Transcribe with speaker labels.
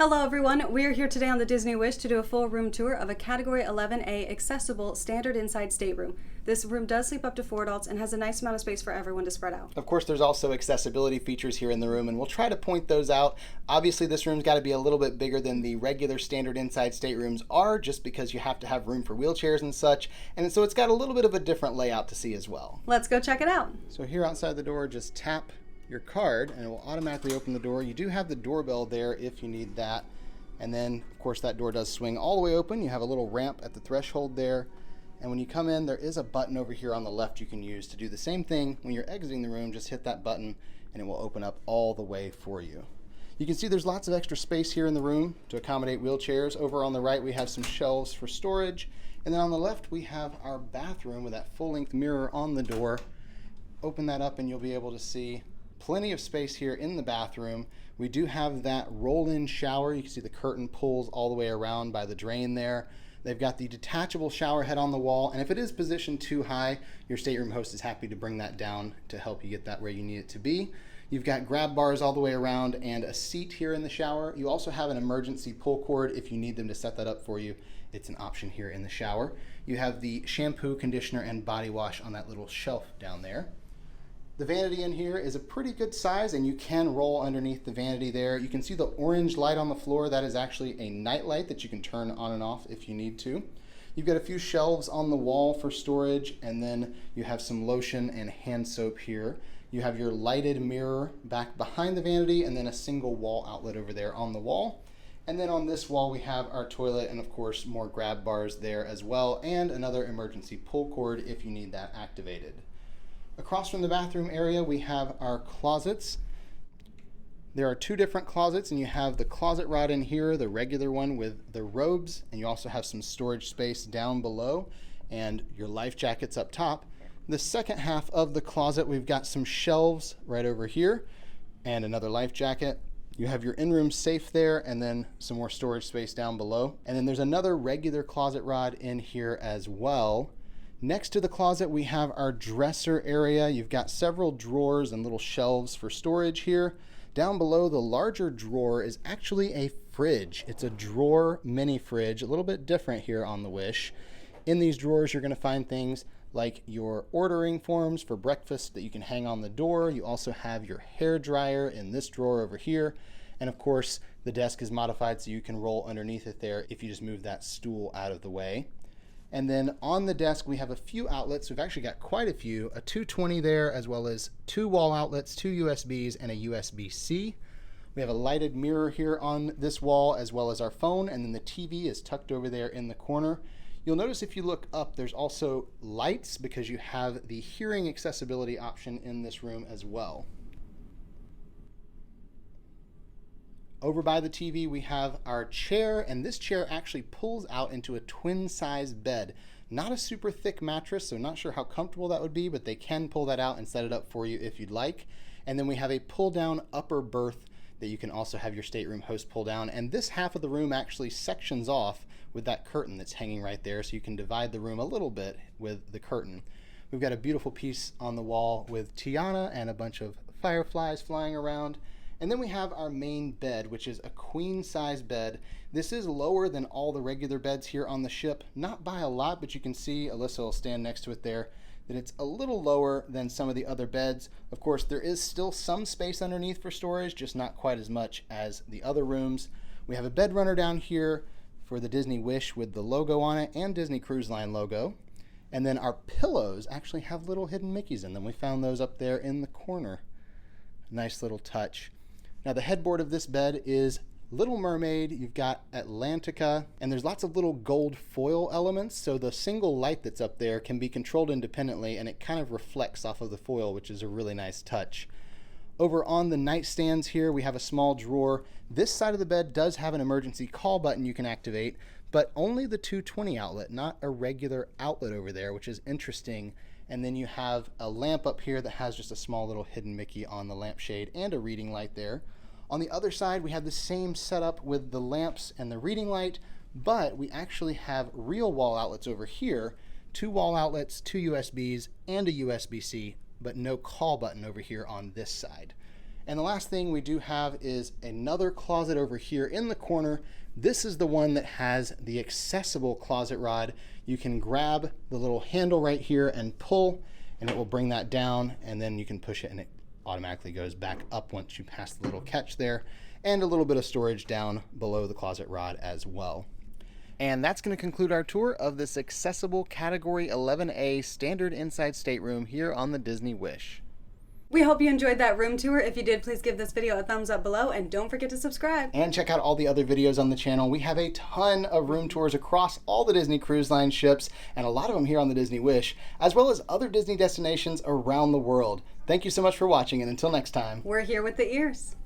Speaker 1: Hello everyone, we are here today on the Disney Wish to do a full room tour of a Category 11A accessible Standard Inside Stateroom. This room does sleep up to 4 adults and has a nice amount of space for everyone to spread out.
Speaker 2: Of course, there's also accessibility features here in the room, and we'll try to point those out. Obviously, this room's got to be a little bit bigger than the regular Standard Inside Staterooms are, just because you have to have room for wheelchairs and such, and so it's got a little bit of a different layout to see as well.
Speaker 1: Let's go check it out.
Speaker 2: So here outside the door, just tap your card and it will automatically open the door. You do have the doorbell there if you need that. And then, of course, that door does swing all the way open. You have a little ramp at the threshold there. And when you come in, there is a button over here on the left you can use to do the same thing. When you're exiting the room, just hit that button and it will open up all the way for you. You can see there's lots of extra space here in the room to accommodate wheelchairs. Over on the right, we have some shelves for storage. And then on the left, we have our bathroom with that full-length mirror on the door. Open that up and you'll be able to see plenty of space here in the bathroom. We do have that roll-in shower. You can see the curtain pulls all the way around by the drain there. They've got the detachable shower head on the wall, and if it is positioned too high, your stateroom host is happy to bring that down to help you get that where you need it to be. You've got grab bars all the way around and a seat here in the shower. You also have an emergency pull cord if you need them to set that up for you. It's an option here in the shower. You have the shampoo, conditioner, and body wash on that little shelf down there. The vanity in here is a pretty good size, and you can roll underneath the vanity there. You can see the orange light on the floor. That is actually a night light that you can turn on and off if you need to. You've got a few shelves on the wall for storage, and then you have some lotion and hand soap here. You have your lighted mirror back behind the vanity, and then a single wall outlet over there on the wall. And then on this wall, we have our toilet and, of course, more grab bars there as well, and another emergency pull cord if you need that activated. Across from the bathroom area, we have our closets. There are 2 different closets, and you have the closet rod in here, the regular one with the robes, and you also have some storage space down below and your life jackets up top. The second half of the closet, we've got some shelves right over here and another life jacket. You have your in-room safe there and then some more storage space down below. And then there's another regular closet rod in here as well. Next to the closet, we have our dresser area. You've got several drawers and little shelves for storage here. Down below, the larger drawer is actually a fridge. It's a drawer mini fridge, a little bit different here on the Wish. In these drawers, you're going to find things like your ordering forms for breakfast that you can hang on the door. You also have your hair dryer in this drawer over here. And of course, the desk is modified so you can roll underneath it there if you just move that stool out of the way. And then on the desk, we have a few outlets. We've actually got quite a few, a 220 there, as well as 2 wall outlets, 2 USBs, and a USB-C. We have a lighted mirror here on this wall, as well as our phone, and then the TV is tucked over there in the corner. You'll notice if you look up, there's also lights because you have the hearing accessibility option in this room as well. Over by the TV, we have our chair, and this chair actually pulls out into a twin-size bed. Not a super thick mattress, so not sure how comfortable that would be, but they can pull that out and set it up for you if you'd like. And then we have a pull-down upper berth that you can also have your stateroom host pull down. And this half of the room actually sections off with that curtain that's hanging right there, so you can divide the room a little bit with the curtain. We've got a beautiful piece on the wall with Tiana and a bunch of fireflies flying around. And then we have our main bed, which is a queen size bed. This is lower than all the regular beds here on the ship, not by a lot, but you can see, Alyssa will stand next to it there, that it's a little lower than some of the other beds. Of course, there is still some space underneath for storage, just not quite as much as the other rooms. We have a bed runner down here for the Disney Wish with the logo on it and Disney Cruise Line logo. And then our pillows actually have little hidden Mickeys in them. We found those up there in the corner. Nice little touch. Now the headboard of this bed is Little Mermaid, you've got Atlantica, and there's lots of little gold foil elements, so the single light that's up there can be controlled independently and it kind of reflects off of the foil, which is a really nice touch. Over on the nightstands here, we have a small drawer. This side of the bed does have an emergency call button you can activate, but only the 220 outlet, not a regular outlet over there, which is interesting. And then you have a lamp up here that has just a small little hidden Mickey on the lampshade and a reading light there. On the other side, we have the same setup with the lamps and the reading light, but we actually have real wall outlets over here, 2 wall outlets, 2 USBs, and a USB-C, but no call button over here on this side. And the last thing we do have is another closet over here in the corner. This is the one that has the accessible closet rod. You can grab the little handle right here and pull, and it will bring that down, and then you can push it and it automatically goes back up once you pass the little catch there, and a little bit of storage down below the closet rod as well. And that's going to conclude our tour of this accessible Category 11A Standard Inside Stateroom here on the Disney Wish.
Speaker 1: We hope you enjoyed that room tour. If you did, please give this video a thumbs up below and don't forget to subscribe.
Speaker 2: And check out all the other videos on the channel. We have a ton of room tours across all the Disney Cruise Line ships, and a lot of them here on the Disney Wish, as well as other Disney destinations around the world. Thank you so much for watching, and until next time.
Speaker 1: We're here with the ears.